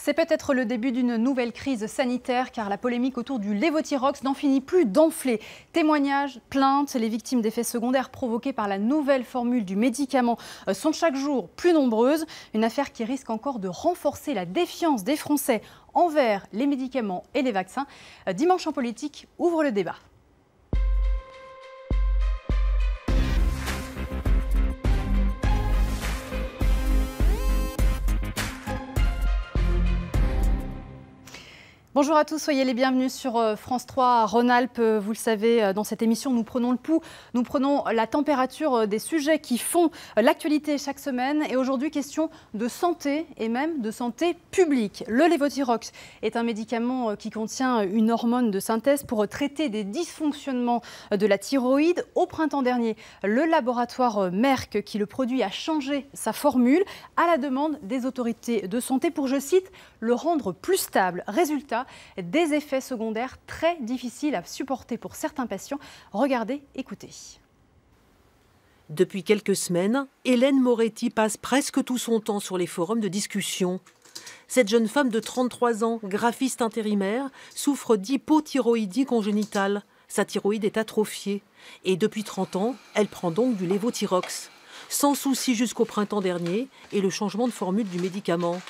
C'est peut-être le début d'une nouvelle crise sanitaire car la polémique autour du Levothyrox n'en finit plus d'enfler. Témoignages, plaintes, les victimes d'effets secondaires provoqués par la nouvelle formule du médicament sont chaque jour plus nombreuses. Une affaire qui risque encore de renforcer la défiance des Français envers les médicaments et les vaccins. Dimanche en politique ouvre le débat. Bonjour à tous, soyez les bienvenus sur France 3 Rhône-Alpes. Vous le savez, dans cette émission, nous prenons le pouls, nous prenons la température des sujets qui font l'actualité chaque semaine. Et aujourd'hui, question de santé et même de santé publique. Le Levothyrox est un médicament qui contient une hormone de synthèse pour traiter des dysfonctionnements de la thyroïde. Au printemps dernier, le laboratoire Merck qui le produit a changé sa formule à la demande des autorités de santé pour, je cite, le rendre plus stable. Résultat, des effets secondaires très difficiles à supporter pour certains patients. Regardez, écoutez. Depuis quelques semaines, Hélène Moretti passe presque tout son temps sur les forums de discussion. Cette jeune femme de 33 ans, graphiste intérimaire, souffre d'hypothyroïdie congénitale. Sa thyroïde est atrophiée. Et depuis 30 ans, elle prend donc du Levothyrox. Sans souci jusqu'au printemps dernier et le changement de formule du médicament.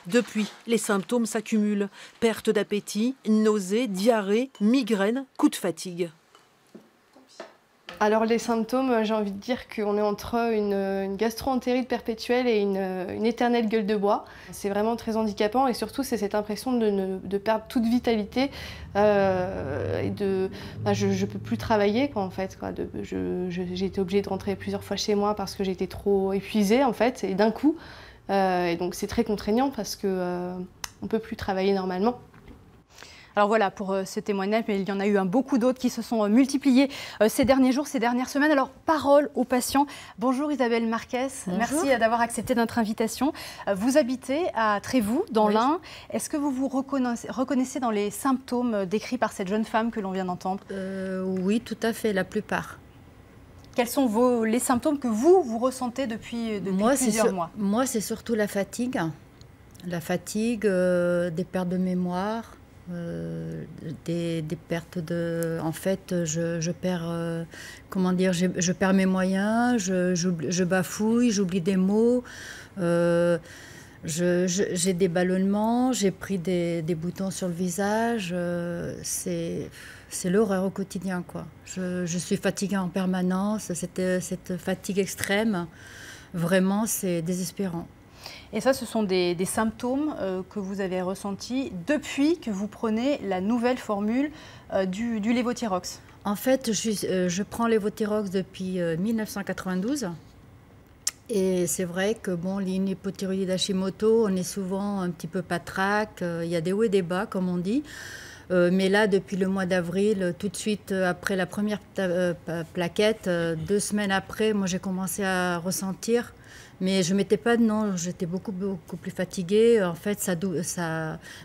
Depuis, les symptômes s'accumulent. Perte d'appétit, nausées, diarrhée, migraine, coup de fatigue. Alors les symptômes, j'ai envie de dire qu'on est entre une gastro-entérite perpétuelle et une éternelle gueule de bois. C'est vraiment très handicapant et surtout c'est cette impression de perdre toute vitalité et je peux plus travailler quoi, en fait. J'ai été obligée de rentrer plusieurs fois chez moi parce que j'étais trop épuisée en fait et d'un coup. Et donc c'est très contraignant parce qu'on ne peut plus travailler normalement. Alors voilà pour ce témoignage, mais il y en a eu beaucoup d'autres qui se sont multipliés ces derniers jours, ces dernières semaines. Alors parole aux patients. Bonjour Isabelle Marquez, merci d'avoir accepté notre invitation. Vous habitez à Trévoux, dans l'Ain. Est-ce que vous vous reconnaissez dans les symptômes décrits par cette jeune femme que l'on vient d'entendre? Oui, tout à fait, la plupart. Quels sont les symptômes que vous ressentez depuis plusieurs mois? Moi, c'est surtout la fatigue. La fatigue, des pertes de mémoire, des pertes de... En fait, je perds... comment dire? Je perds mes moyens, je bafouille, j'oublie des mots. J'ai des ballonnements, j'ai pris des boutons sur le visage. C'est l'horreur au quotidien, quoi. Je suis fatiguée en permanence, cette fatigue extrême, vraiment, c'est désespérant. Et ça, ce sont des symptômes que vous avez ressentis depuis que vous prenez la nouvelle formule du Levothyrox? En fait, je prends Levothyrox depuis 1992. Et c'est vrai que bon, une hypothyroïdie d'Hashimoto, on est souvent un petit peu patraque, il y a des hauts et des bas, comme on dit. Mais là, depuis le mois d'avril, tout de suite après la première plaquette, 2 semaines après, moi j'ai commencé à ressentir. Mais je ne mettais pas de nom, j'étais beaucoup plus fatiguée. En fait,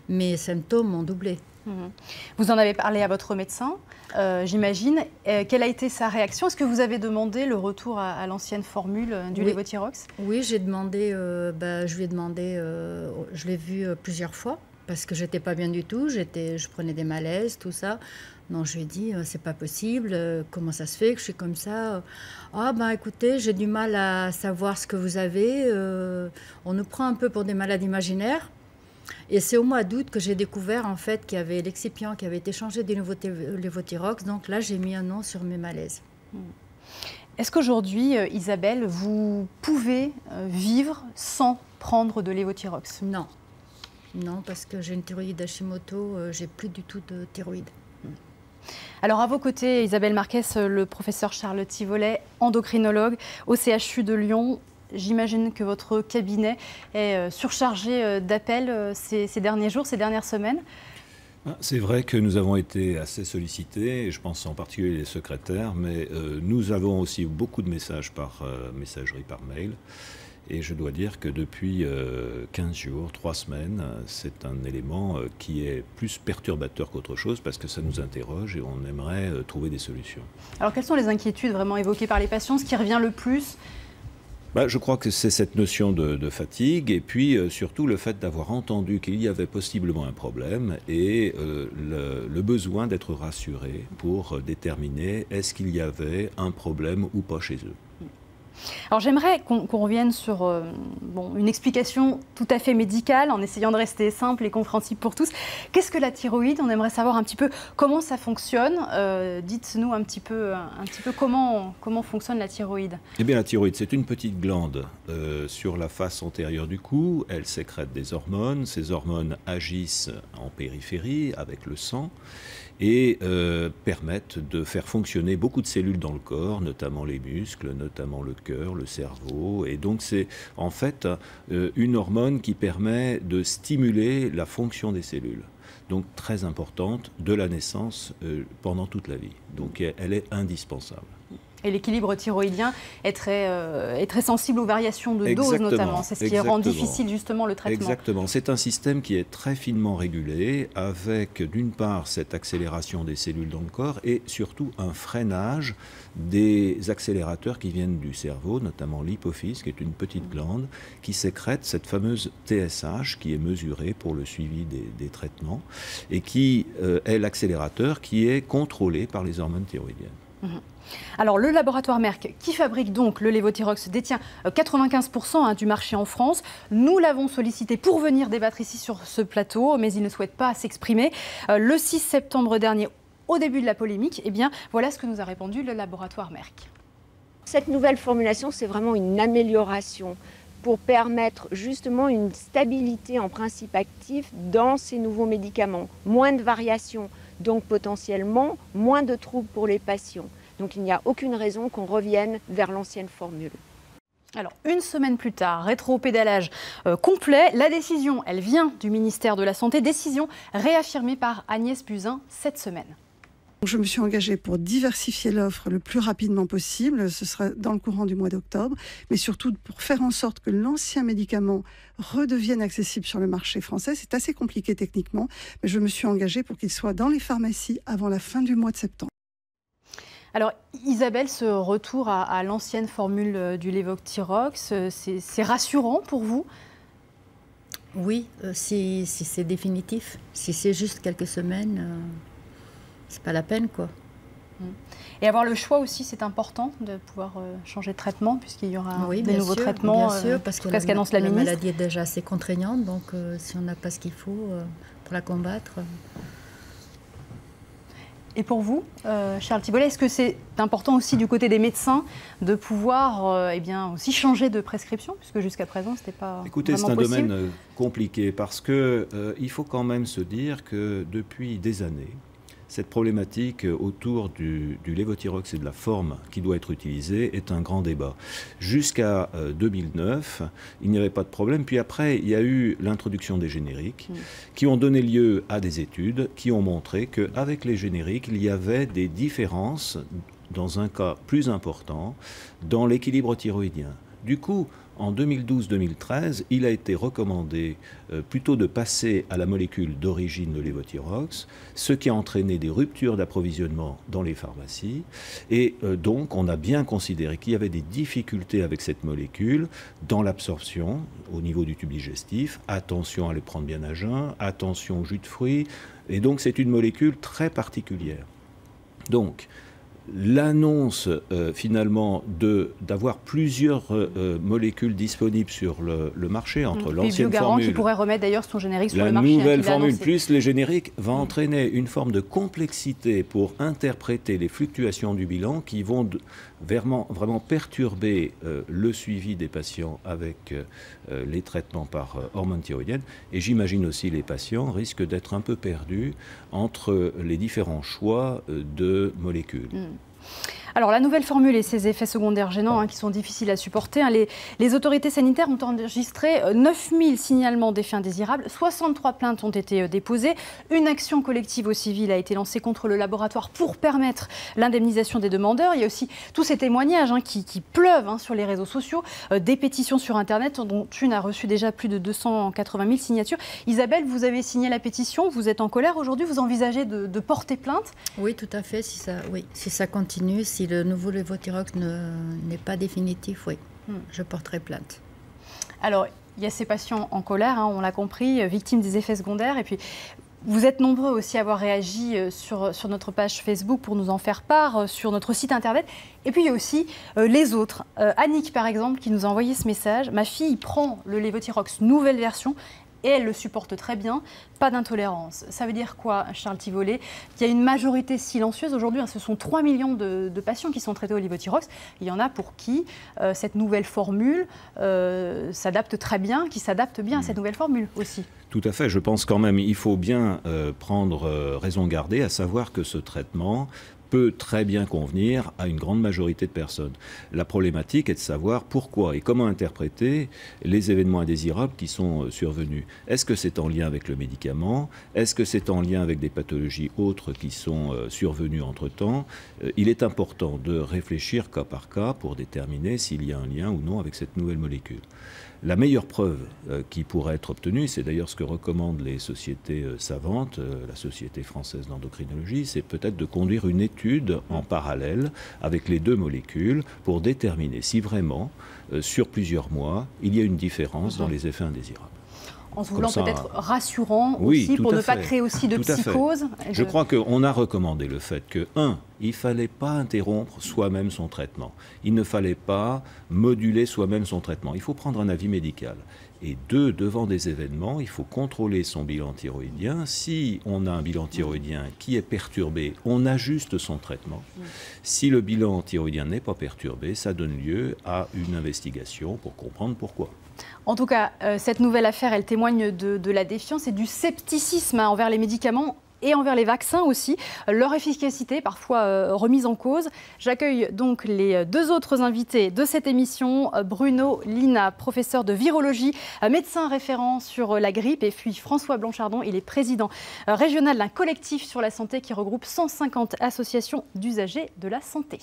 mes symptômes ont doublé. Vous en avez parlé à votre médecin, j'imagine. Quelle a été sa réaction? Est-ce que vous avez demandé le retour à l'ancienne formule du Levothyrox? Oui, j'ai demandé, je lui ai demandé, je l'ai vu plusieurs fois. Parce que j'étais pas bien du tout, je prenais des malaises, tout ça. Non, je lui ai dit, c'est pas possible, comment ça se fait que je suis comme ça? Ah ben écoutez, j'ai du mal à savoir ce que vous avez, on nous prend un peu pour des malades imaginaires. Et c'est au mois d'août que j'ai découvert en fait qu'il y avait l'excipient qui avait été changé du Levothyrox, donc là j'ai mis un nom sur mes malaises. Est-ce qu'aujourd'hui, Isabelle, vous pouvez vivre sans prendre de Levothyrox? Non. Non, parce que j'ai une thyroïde d'Hashimoto, j'ai plus du tout de thyroïde. Alors à vos côtés, Isabelle Marquez, le professeur Charles Thivolet, endocrinologue au CHU de Lyon. J'imagine que votre cabinet est surchargé d'appels ces derniers jours, ces dernières semaines. C'est vrai que nous avons été assez sollicités, et je pense en particulier les secrétaires, mais nous avons aussi beaucoup de messages par messagerie, par mail. Et je dois dire que depuis 15 jours, 3 semaines, c'est un élément qui est plus perturbateur qu'autre chose parce que ça nous interroge et on aimerait trouver des solutions. Alors quelles sont les inquiétudes vraiment évoquées par les patients? Ce qui revient le plus? Je crois que c'est cette notion de fatigue et puis surtout le fait d'avoir entendu qu'il y avait possiblement un problème et le besoin d'être rassuré pour déterminer est-ce qu'il y avait un problème ou pas chez eux. Alors j'aimerais qu'on revienne sur une explication tout à fait médicale, en essayant de rester simple et compréhensible pour tous. Qu'est-ce que la thyroïde? On aimerait savoir un petit peu comment ça fonctionne. Dites-nous un petit peu comment fonctionne la thyroïde. Eh bien la thyroïde, c'est une petite glande sur la face antérieure du cou. Elle sécrète des hormones. Ces hormones agissent en périphérie avec le sang et permettent de faire fonctionner beaucoup de cellules dans le corps, notamment les muscles, notamment le cœur, le cerveau. Et donc c'est en fait une hormone qui permet de stimuler la fonction des cellules. Donc très importante de la naissance pendant toute la vie. Donc elle est indispensable. Et l'équilibre thyroïdien est très sensible aux variations de dose notamment. C'est ce qui rend difficile justement le traitement. Exactement. C'est un système qui est très finement régulé avec d'une part cette accélération des cellules dans le corps et surtout un freinage des accélérateurs qui viennent du cerveau, notamment l'hypophyse qui est une petite glande qui sécrète cette fameuse TSH qui est mesurée pour le suivi des traitements et qui est l'accélérateur qui est contrôlé par les hormones thyroïdiennes. Alors le laboratoire Merck qui fabrique donc le lévothyrox détient 95% du marché en France. Nous l'avons sollicité pour venir débattre ici sur ce plateau, mais il ne souhaite pas s'exprimer. Le 6 septembre dernier, au début de la polémique, eh bien voilà ce que nous a répondu le laboratoire Merck. Cette nouvelle formulation, c'est vraiment une amélioration pour permettre justement une stabilité en principe actif dans ces nouveaux médicaments. Moins de variations, donc potentiellement moins de troubles pour les patients. Donc il n'y a aucune raison qu'on revienne vers l'ancienne formule. Alors, une semaine plus tard, rétro-pédalage complet. La décision, elle vient du ministère de la Santé. Décision réaffirmée par Agnès Buzyn cette semaine. Je me suis engagée pour diversifier l'offre le plus rapidement possible. Ce sera dans le courant du mois d'octobre. Mais surtout pour faire en sorte que l'ancien médicament redevienne accessible sur le marché français. C'est assez compliqué techniquement. Mais je me suis engagée pour qu'il soit dans les pharmacies avant la fin du mois de septembre. Alors Isabelle, ce retour à l'ancienne formule du lévothyrox, c'est rassurant pour vous? Oui, si c'est définitif. Si c'est juste quelques semaines, c'est pas la peine, quoi. Et avoir le choix aussi, c'est important de pouvoir changer de traitement, puisqu'il y aura des nouveaux traitements, bien sûr, parce que ce qu'annonce la ministre. La maladie est déjà assez contraignante, donc si on n'a pas ce qu'il faut pour la combattre... Et pour vous, Charles Thibollet, est-ce que c'est important aussi du côté des médecins de pouvoir aussi changer de prescription, puisque jusqu'à présent, ce n'était pas Écoutez, c'est un domaine compliqué parce qu'il faut quand même se dire que depuis des années, cette problématique autour du lévothyrox et de la forme qui doit être utilisée est un grand débat. Jusqu'à 2009, il n'y avait pas de problème. Puis après, il y a eu l'introduction des génériques qui ont donné lieu à des études qui ont montré qu'avec les génériques, il y avait des différences, dans un cas plus important, dans l'équilibre thyroïdien. Du coup, en 2012-2013, il a été recommandé plutôt de passer à la molécule d'origine de lévothyrox, ce qui a entraîné des ruptures d'approvisionnement dans les pharmacies. Et donc, on a bien considéré qu'il y avait des difficultés avec cette molécule dans l'absorption au niveau du tube digestif. Attention à les prendre bien à jeun, attention au jus de fruits. Et donc, c'est une molécule très particulière. Donc, l'annonce finalement d'avoir plusieurs molécules disponibles sur le marché entre l'ancienne formule, qui pourrait remettre d'ailleurs son générique sur la le marché, nouvelle formule plus les génériques va entraîner une forme de complexité pour interpréter les fluctuations du bilan qui vont vraiment perturber le suivi des patients avec les traitements par hormones thyroïdiennes. Et j'imagine aussi les patients risquent d'être un peu perdus entre les différents choix de molécules. Alors la nouvelle formule et ses effets secondaires gênants qui sont difficiles à supporter. Les autorités sanitaires ont enregistré 9000 signalements d'effets indésirables, 63 plaintes ont été déposées. Une action collective au civil a été lancée contre le laboratoire pour permettre l'indemnisation des demandeurs. Il y a aussi tous ces témoignages qui pleuvent sur les réseaux sociaux, des pétitions sur Internet dont une a reçu déjà plus de 280 000 signatures. Isabelle, vous avez signé la pétition, vous êtes en colère aujourd'hui, vous envisagez de porter plainte? Oui, tout à fait, si ça continue, si le nouveau lévothyrox n'est pas définitif, oui. je porterai plainte. Alors, il y a ces patients en colère, on l'a compris, victimes des effets secondaires. Et puis, vous êtes nombreux aussi à avoir réagi sur notre page Facebook pour nous en faire part, sur notre site internet. Et puis, il y a aussi les autres. Annick, par exemple, qui nous a envoyé ce message. Ma fille prend le Levothyrox nouvelle version. Et elle le supporte très bien, pas d'intolérance. Ça veut dire quoi, Charles Thivollet? Il y a une majorité silencieuse aujourd'hui, ce sont 3 millions de patients qui sont traités au Levothyrox. Il y en a pour qui cette nouvelle formule s'adapte très bien, qui s'adapte bien à cette nouvelle formule aussi. Tout à fait, je pense quand même il faut bien prendre raison gardée, à savoir que ce traitement peut très bien convenir à une grande majorité de personnes. La problématique est de savoir pourquoi et comment interpréter les événements indésirables qui sont survenus. Est-ce que c'est en lien avec le médicament? Est-ce que c'est en lien avec des pathologies autres qui sont survenues entre-temps? Il est important de réfléchir cas par cas pour déterminer s'il y a un lien ou non avec cette nouvelle molécule. La meilleure preuve qui pourrait être obtenue, c'est d'ailleurs ce que recommandent les sociétés savantes, la Société française d'endocrinologie, c'est peut-être de conduire une étude en parallèle avec les deux molécules pour déterminer si vraiment, sur plusieurs mois, il y a une différence dans les effets indésirables. En se voulant peut-être rassurant aussi, pour ne pas créer aussi de psychose. Je crois qu'on a recommandé le fait que, il ne fallait pas interrompre soi-même son traitement. Il ne fallait pas moduler soi-même son traitement. Il faut prendre un avis médical. Et 2, devant des événements, il faut contrôler son bilan thyroïdien. Si on a un bilan thyroïdien qui est perturbé, on ajuste son traitement. Si le bilan thyroïdien n'est pas perturbé, ça donne lieu à une investigation pour comprendre pourquoi. En tout cas, cette nouvelle affaire, elle témoigne de la défiance et du scepticisme envers les médicaments et envers les vaccins aussi, leur efficacité parfois remise en cause. J'accueille donc les deux autres invités de cette émission, Bruno Lina, professeur de virologie, médecin référent sur la grippe, et puis François Blanchardon, il est président régional d'un collectif sur la santé qui regroupe 150 associations d'usagers de la santé.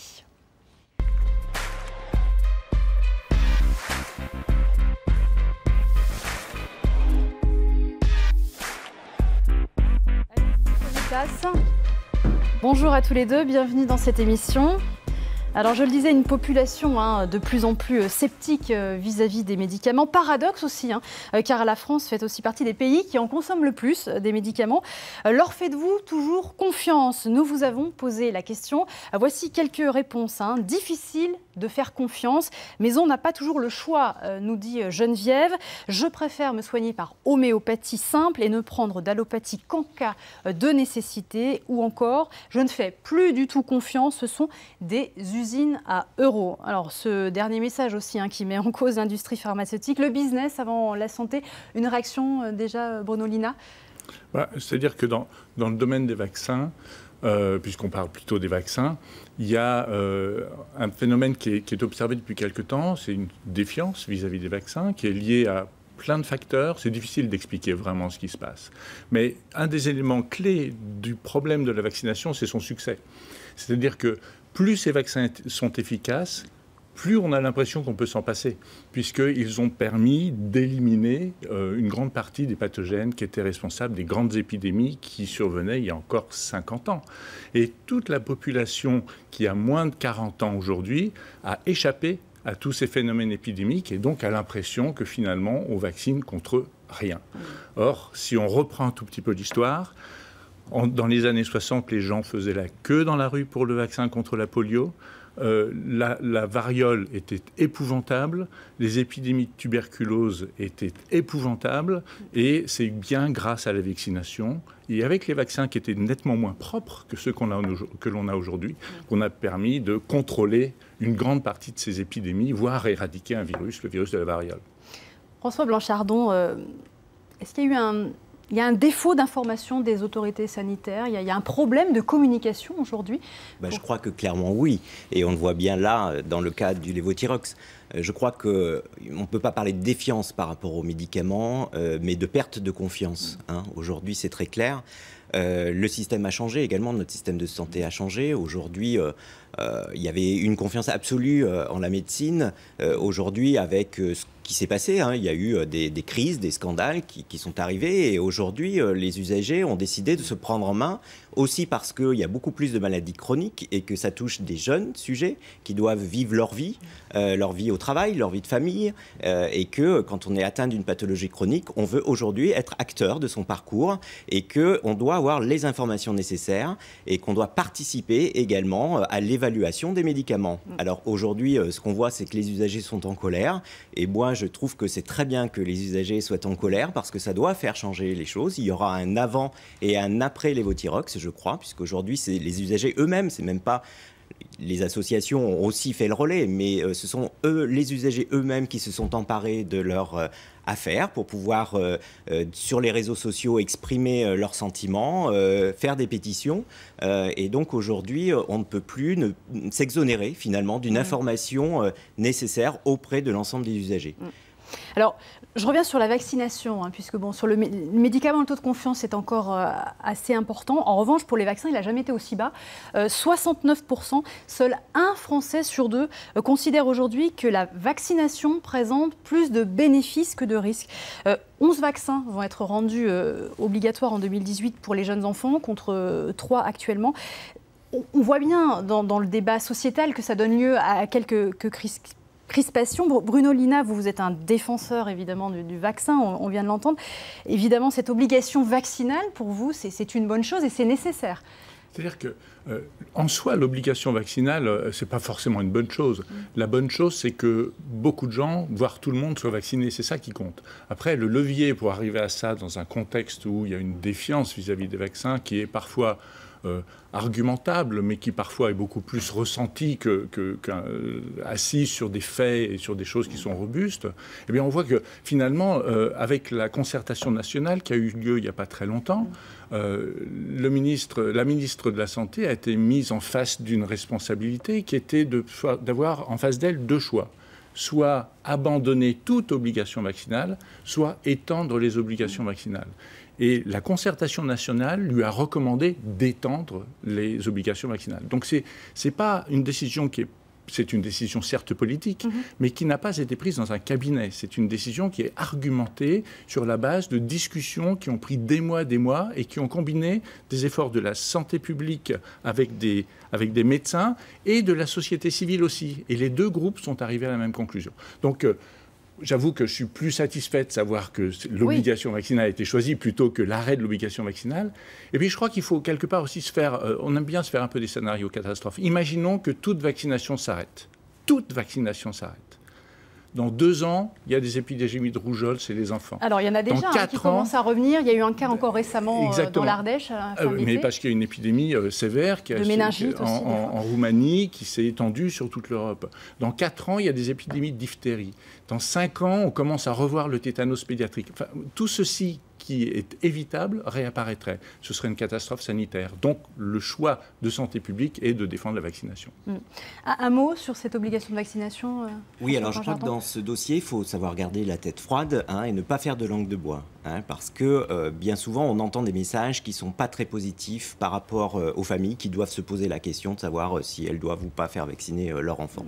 Bonjour à tous les deux, bienvenue dans cette émission. Alors je le disais, une population de plus en plus sceptique vis-à-vis des médicaments. Paradoxe aussi, car la France fait aussi partie des pays qui en consomment le plus des médicaments. Leur faites-vous toujours confiance? Nous vous avons posé la question. Voici quelques réponses. Difficile de faire confiance, mais on n'a pas toujours le choix, nous dit Geneviève. Je préfère me soigner par homéopathie simple et ne prendre d'allopathie qu'en cas de nécessité. Ou encore, je ne fais plus du tout confiance, ce sont des usines à euros. Alors ce dernier message aussi qui met en cause l'industrie pharmaceutique, le business avant la santé. Une réaction déjà, Bruno Lina? C'est-à-dire que dans le domaine des vaccins, puisqu'on parle plutôt des vaccins, il y a un phénomène qui est observé depuis quelque temps, c'est une défiance vis-à-vis des vaccins qui est liée à plein de facteurs. C'est difficile d'expliquer vraiment ce qui se passe. Mais un des éléments clés du problème de la vaccination, c'est son succès. C'est-à-dire que plus ces vaccins sont efficaces, plus on a l'impression qu'on peut s'en passer, puisqu'ils ont permis d'éliminer une grande partie des pathogènes qui étaient responsables des grandes épidémies qui survenaient il y a encore 50 ans. Et toute la population qui a moins de 40 ans aujourd'hui a échappé à tous ces phénomènes épidémiques et donc a l'impression que finalement on vaccine contre rien. Or, si on reprend un tout petit peu l'histoire, dans les années 60, les gens faisaient la queue dans la rue pour le vaccin contre la polio. La variole était épouvantable, les épidémies de tuberculose étaient épouvantables, et c'est bien grâce à la vaccination et avec les vaccins qui étaient nettement moins propres que ceux que l'on a aujourd'hui, qu'on a permis de contrôler une grande partie de ces épidémies, voire éradiquer un virus, le virus de la variole. François Blanchardon, est-ce qu'il y a eu il y a un défaut d'information des autorités sanitaires, il y a un problème de communication aujourd'hui? Je crois que clairement oui, et on le voit bien là dans le cas du Levothyrox. Je crois qu'on ne peut pas parler de défiance par rapport aux médicaments, mais de perte de confiance. Aujourd'hui, c'est très clair. Le système a changé également, notre système de santé a changé. Aujourd'hui, il y avait une confiance absolue en la médecine. Aujourd'hui, avec ce qui s'est passé, il y a eu des crises, des scandales qui sont arrivés. Et aujourd'hui, les usagers ont décidé de se prendre en main, aussi parce qu'il y a beaucoup plus de maladies chroniques et que ça touche des jeunes sujets qui doivent vivre leur vie au travail, leur vie de famille, et que quand on est atteint d'une pathologie chronique, on veut aujourd'hui être acteur de son parcours et qu'on doit avoir les informations nécessaires et qu'on doit participer également à l'évaluation des médicaments. Alors aujourd'hui, ce qu'on voit, c'est que les usagers sont en colère, et moi je trouve que c'est très bien que les usagers soient en colère parce que ça doit faire changer les choses. Il y aura un avant et un après Levothyrox, je crois, puisqu'aujourd'hui c'est les usagers eux-mêmes, c'est même pas... Les associations ont aussi fait le relais, mais ce sont les usagers eux-mêmes qui se sont emparés de leur affaire pour pouvoir, sur les réseaux sociaux, exprimer leurs sentiments, faire des pétitions. Et donc aujourd'hui, on ne peut plus s'exonérer finalement d'une information nécessaire auprès de l'ensemble des usagers. Alors, je reviens sur la vaccination, puisque bon, sur le médicament, le taux de confiance est encore assez important. En revanche, pour les vaccins, il n'a jamais été aussi bas. 69%, seul un Français sur deux considère aujourd'hui que la vaccination présente plus de bénéfices que de risques. 11 vaccins vont être rendus obligatoires en 2018 pour les jeunes enfants, contre 3 actuellement. On voit bien dans le débat sociétal que ça donne lieu à quelques crispation. Bruno Lina, vous êtes un défenseur évidemment du vaccin, on vient de l'entendre. Évidemment, cette obligation vaccinale, pour vous, c'est une bonne chose et c'est nécessaire. C'est-à-dire que, en soi, l'obligation vaccinale, c'est pas forcément une bonne chose. La bonne chose, c'est que beaucoup de gens, voire tout le monde, soient vaccinés. C'est ça qui compte. Après, le levier pour arriver à ça, dans un contexte où il y a une défiance vis-à-vis des vaccins, qui est parfois argumentable, mais qui parfois est beaucoup plus ressenti assis sur des faits et sur des choses qui sont robustes, eh bien on voit que finalement, avec la concertation nationale qui a eu lieu il n'y a pas très longtemps, la ministre de la Santé a été mise en face d'une responsabilité qui était d'avoir en face d'elle 2 choix. Soit abandonner toute obligation vaccinale, soit étendre les obligations vaccinales. Et la concertation nationale lui a recommandé d'étendre les obligations vaccinales. Donc c'est pas une décision c'est une décision certes politique, mais qui n'a pas été prise dans un cabinet. C'est une décision qui est argumentée sur la base de discussions qui ont pris des mois et qui ont combiné des efforts de la santé publique avec des médecins et de la société civile aussi. Et les 2 groupes sont arrivés à la même conclusion. Donc, j'avoue que je suis plus satisfait de savoir que l'obligation vaccinale a été choisie plutôt que l'arrêt de l'obligation vaccinale. Et puis je crois qu'il faut quelque part aussi on aime bien se faire un peu des scénarios catastrophes. Imaginons que toute vaccination s'arrête. Toute vaccination s'arrête. Dans 2 ans, il y a des épidémies de rougeole chez les enfants. Alors, il y en a déjà qui commencent à revenir. Il y a eu un cas encore récemment dans l'Ardèche. Mais parce qu'il y a une épidémie sévère qui en Roumanie qui s'est étendue sur toute l'Europe. Dans 4 ans, il y a des épidémies de diphtérie. Dans 5 ans, on commence à revoir le tétanos pédiatrique. Enfin, tout ceci qui est évitable réapparaîtrait. Ce serait une catastrophe sanitaire. Donc, le choix de santé publique est de défendre la vaccination. Un mot sur cette obligation de vaccination Oui, alors je crois que dans ce dossier, il faut savoir garder la tête froide et ne pas faire de langue de bois. Parce que bien souvent, on entend des messages qui ne sont pas très positifs par rapport aux familles qui doivent se poser la question de savoir si elles doivent ou pas faire vacciner leur enfant.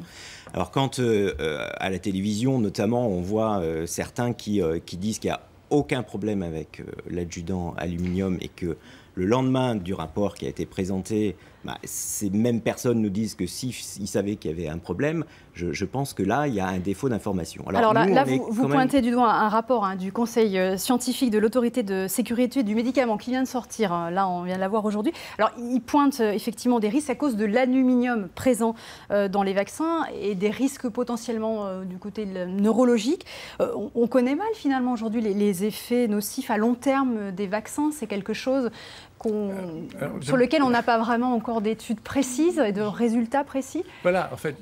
Alors quand à la télévision, notamment, on voit certains qui disent qu'il n'y a aucun problème avec l'adjuvant aluminium et que le lendemain du rapport qui a été présenté, ces mêmes personnes nous disent que s'ils savaient qu'il y avait un problème, je pense que là, il y a un défaut d'information. Alors là, vous pointez du doigt un rapport du Conseil scientifique de l'Autorité de sécurité du médicament qui vient de sortir. Là, on vient de l'avoir aujourd'hui. Alors, il pointe effectivement des risques à cause de l'aluminium présent dans les vaccins et des risques potentiellement du côté neurologique. On connaît mal finalement aujourd'hui les effets nocifs à long terme des vaccins. C'est quelque chose sur lequel on n'a pas vraiment encore d'études précises et de résultats précis. Voilà, en fait,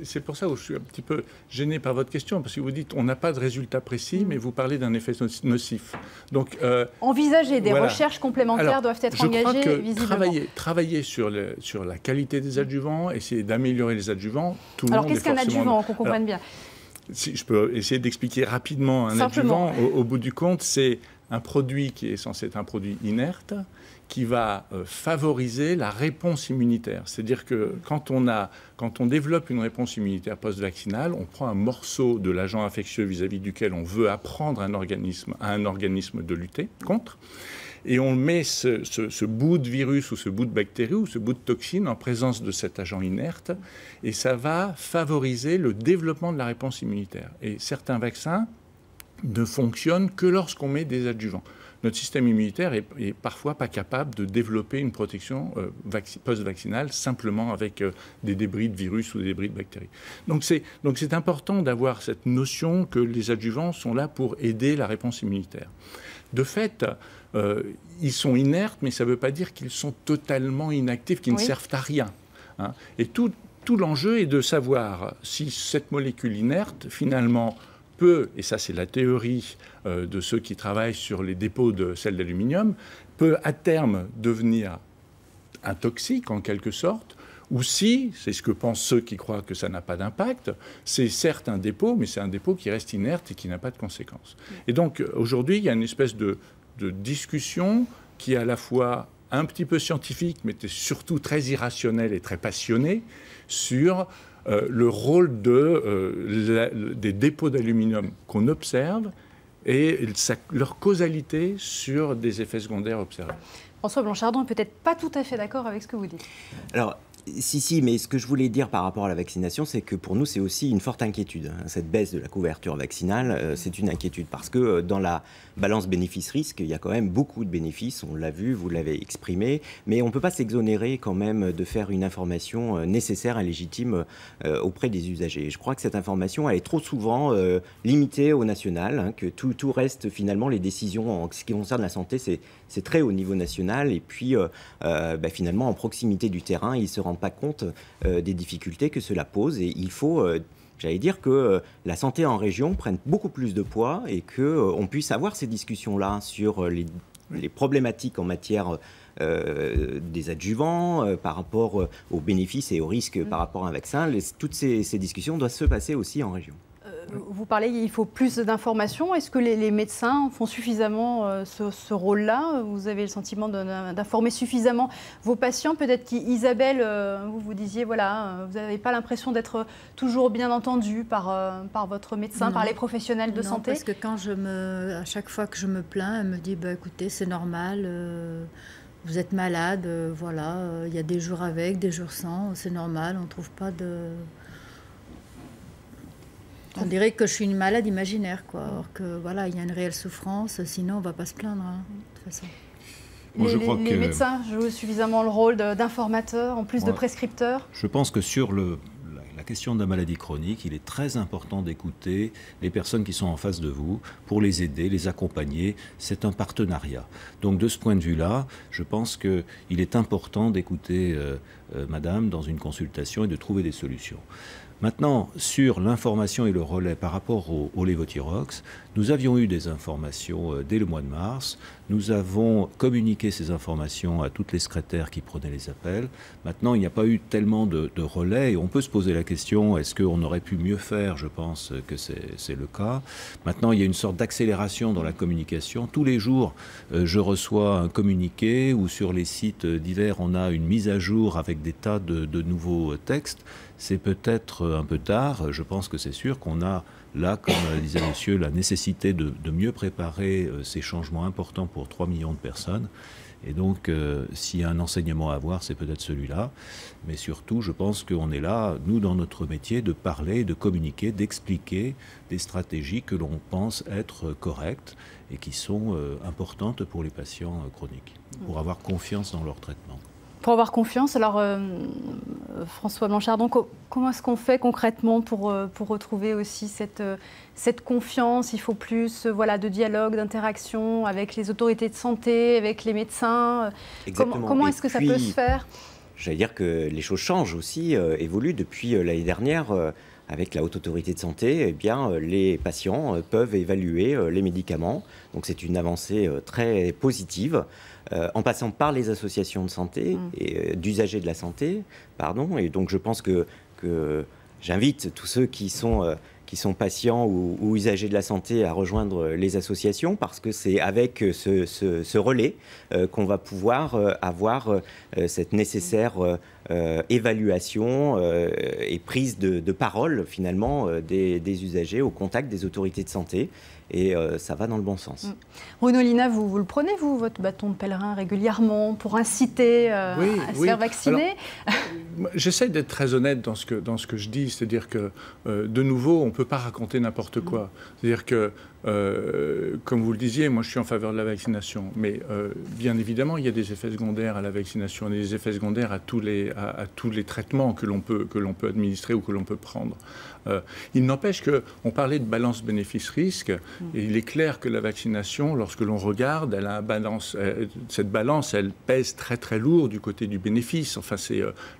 c'est pour ça que je suis un petit peu gêné par votre question, parce que vous dites on n'a pas de résultats précis, mais vous parlez d'un effet nocif. Donc, envisager des recherches complémentaires doivent être engagées visiblement. Travailler sur la qualité des adjuvants, essayer d'améliorer les adjuvants, tout le monde est forcément... Alors qu'est-ce qu'un adjuvant, qu'on comprenne bien? Si je peux essayer d'expliquer rapidement un adjuvant, au bout du compte, c'est un produit qui est censé être un produit inerte, qui va favoriser la réponse immunitaire. C'est-à-dire que quand on développe une réponse immunitaire post-vaccinale, on prend un morceau de l'agent infectieux vis-à-vis duquel on veut apprendre à un organisme de lutter contre. et on met ce bout de virus ou ce bout de bactérie ou ce bout de toxine en présence de cet agent inerte, et ça va favoriser le développement de la réponse immunitaire. Et certains vaccins ne fonctionnent que lorsqu'on met des adjuvants. Notre système immunitaire est parfois pas capable de développer une protection post-vaccinale simplement avec des débris de virus ou des débris de bactéries. Donc c'est important d'avoir cette notion que les adjuvants sont là pour aider la réponse immunitaire. De fait, ils sont inertes, mais ça ne veut pas dire qu'ils sont totalement inactifs, qu'ils ne servent à rien. Hein. Et tout l'enjeu est de savoir si cette molécule inerte, finalement, peut, et ça c'est la théorie de ceux qui travaillent sur les dépôts de sel d'aluminium, peut à terme devenir un toxique en quelque sorte, ou si, c'est ce que pensent ceux qui croient que ça n'a pas d'impact, c'est certes un dépôt, mais c'est un dépôt qui reste inerte et qui n'a pas de conséquences. Et donc aujourd'hui, il y a une espèce de discussion qui est à la fois un petit peu scientifique, mais surtout très irrationnelle et très passionnée, sur le rôle des dépôts d'aluminium qu'on observe et leur causalité sur des effets secondaires observés. François Blanchardon n'est peut-être pas tout à fait d'accord avec ce que vous dites. Alors, si, mais ce que je voulais dire par rapport à la vaccination, c'est que pour nous, c'est aussi une forte inquiétude. Cette baisse de la couverture vaccinale, c'est une inquiétude parce que dans la balance bénéfice-risque, il y a quand même beaucoup de bénéfices, on l'a vu, vous l'avez exprimé, mais on ne peut pas s'exonérer quand même de faire une information nécessaire et légitime auprès des usagers. Je crois que cette information, elle est trop souvent limitée au national, hein, que tout reste finalement, les décisions en ce qui concerne la santé, c'est très au niveau national, et puis finalement en proximité du terrain, ils ne se rendent pas compte des difficultés que cela pose, et il faut... J'allais dire que la santé en région prenne beaucoup plus de poids et qu'on puisse avoir ces discussions-là sur les problématiques en matière des adjuvants, par rapport aux bénéfices et aux risques par rapport à un vaccin. Toutes ces discussions doivent se passer aussi en région. Vous parlez qu'il faut plus d'informations. Est-ce que les médecins font suffisamment ce rôle-là? Vous avez le sentiment d'informer suffisamment vos patients? Peut-être qu'Isabelle, vous disiez, voilà, vous n'avez pas l'impression d'être toujours bien entendu par votre médecin, par les professionnels de santé? Parce que à chaque fois que je me plains, elle me dit, écoutez, c'est normal, vous êtes malade, voilà, il y a des jours avec, des jours sans, c'est normal, on ne trouve pas de... On dirait que je suis une malade imaginaire, quoi. Alors que voilà, il y a une réelle souffrance. Sinon, on ne va pas se plaindre, hein, de toute façon. Les médecins jouent suffisamment le rôle d'informateurs en plus de prescripteurs? Je pense que sur la question de la maladie chronique, il est très important d'écouter les personnes qui sont en face de vous pour les aider, les accompagner. C'est un partenariat. Donc de ce point de vue-là, je pense qu'il est important d'écouter madame dans une consultation et de trouver des solutions. Maintenant, sur l'information et le relais par rapport au lévothyrox, nous avions eu des informations dès le mois de mars. Nous avons communiqué ces informations à toutes les secrétaires qui prenaient les appels. Maintenant, il n'y a pas eu tellement de relais et on peut se poser la question, est-ce qu'on aurait pu mieux faire? Je pense que c'est le cas. Maintenant, il y a une sorte d'accélération dans la communication. Tous les jours, je reçois un communiqué où sur les sites divers, on a une mise à jour avec des tas de nouveaux textes. C'est peut-être un peu tard. Je pense que c'est sûr qu'on a là, comme disait monsieur, la nécessité de mieux préparer ces changements importants pour 3 millions de personnes. Et donc, s'il y a un enseignement à avoir, c'est peut-être celui-là. Mais surtout, je pense qu'on est là, nous, dans notre métier, de parler, de communiquer, d'expliquer des stratégies que l'on pense être correctes et qui sont importantes pour les patients chroniques, pour avoir confiance dans leur traitement. Pour avoir confiance, alors François Blanchardon, comment est-ce qu'on fait concrètement pour retrouver aussi cette confiance? Il faut plus de dialogue, d'interaction avec les autorités de santé, avec les médecins. Comment est-ce que ça peut se faire? J'allais dire que les choses changent aussi, évoluent depuis l'année dernière. Avec la Haute Autorité de Santé, eh bien, les patients peuvent évaluer les médicaments. Donc c'est une avancée très positive. En passant par les associations de santé et d'usagers de la santé, Et donc je pense que j'invite tous ceux qui sont patients ou usagers de la santé à rejoindre les associations, parce que c'est avec ce relais qu'on va pouvoir avoir cette nécessaire évaluation et prise de parole finalement des usagers au contact des autorités de santé. et ça va dans le bon sens. Bruno Lina, vous le prenez, vous, votre bâton de pèlerin régulièrement pour inciter à se faire vacciner? J'essaie d'être très honnête dans ce que je dis, c'est-à-dire que, de nouveau, on ne peut pas raconter n'importe quoi. C'est-à-dire que, comme vous le disiez, moi je suis en faveur de la vaccination, mais bien évidemment, il y a des effets secondaires à la vaccination, des effets secondaires à tous les traitements que l'on peut administrer ou que l'on peut prendre. Il n'empêche qu'on parlait de balance bénéfice-risque, et il est clair que la vaccination, lorsque l'on regarde, elle a cette balance, elle pèse très très lourd du côté du bénéfice. Enfin,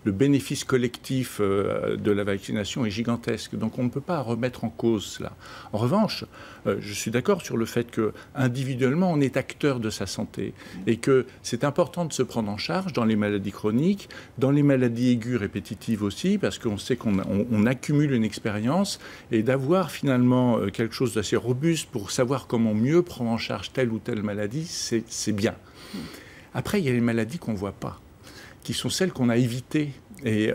le bénéfice collectif de la vaccination est gigantesque, donc on ne peut pas remettre en cause cela. En revanche, je suis d'accord sur le fait que individuellement, on est acteur de sa santé et que c'est important de se prendre en charge dans les maladies chroniques, dans les maladies aiguës répétitives aussi, parce qu'on sait qu'on accumule une expérience, et d'avoir finalement quelque chose d'assez robuste pour savoir comment mieux prendre en charge telle ou telle maladie, c'est bien. Après, il y a les maladies qu'on ne voit pas, qui sont celles qu'on a évitées. Et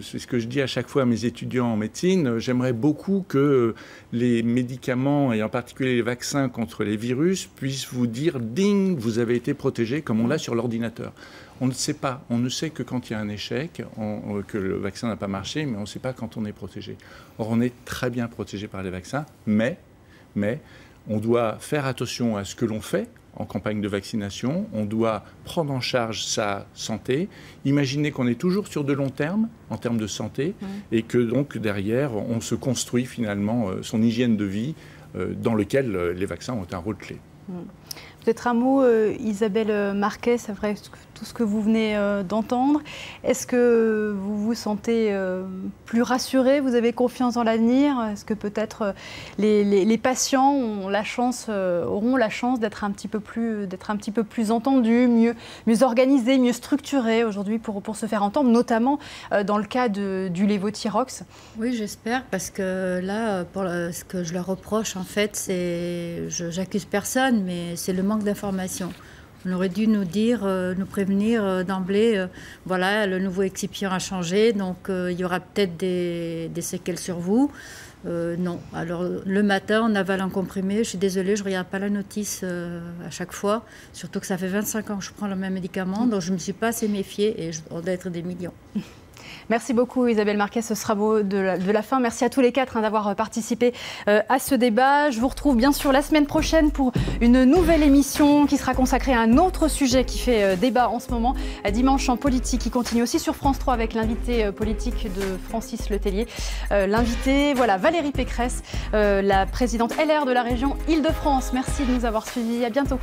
c'est ce que je dis à chaque fois à mes étudiants en médecine, j'aimerais beaucoup que les médicaments, et en particulier les vaccins contre les virus, puissent vous dire « ding, vous avez été protégé » comme on l'a sur l'ordinateur. On ne sait pas, on ne sait que quand il y a un échec, que le vaccin n'a pas marché, mais on ne sait pas quand on est protégé. Or, on est très bien protégé par les vaccins, mais on doit faire attention à ce que l'on fait en campagne de vaccination, on doit prendre en charge sa santé, imaginer qu'on est toujours sur de long terme, en termes de santé, et que donc derrière, on se construit finalement son hygiène de vie dans lequel les vaccins ont un rôle clé. Peut-être un mot, Isabelle Marquet, c'est vrai tout ce que vous venez d'entendre. Est-ce que vous vous sentez plus rassurée? Vous avez confiance dans l'avenir? Est-ce que peut-être les patients auront la chance d'être un petit peu plus entendus, mieux organisés, mieux structurés aujourd'hui pour se faire entendre, notamment dans le cas du lévothyrox? Oui, j'espère, parce que là, ce que je leur reproche, en fait, j'accuse personne, mais c'est le manque d'information. On aurait dû nous prévenir d'emblée, voilà, le nouveau excipient a changé, donc il y aura peut-être des séquelles sur vous. Non. Alors, le matin, on avale un comprimé. Je suis désolée, je ne regarde pas la notice à chaque fois, surtout que ça fait 25 ans que je prends le même médicament, donc je ne me suis pas assez méfiée, et on doit être des millions. Merci beaucoup Isabelle Marquet, ce sera beau de la fin. Merci à tous les quatre d'avoir participé à ce débat. Je vous retrouve bien sûr la semaine prochaine pour une nouvelle émission qui sera consacrée à un autre sujet qui fait débat en ce moment. Dimanche en politique, qui continue aussi sur France 3 avec l'invité politique de Francis Letellier. L'invité, voilà, Valérie Pécresse, la présidente LR de la région Île-de-France. Merci de nous avoir suivis, à bientôt.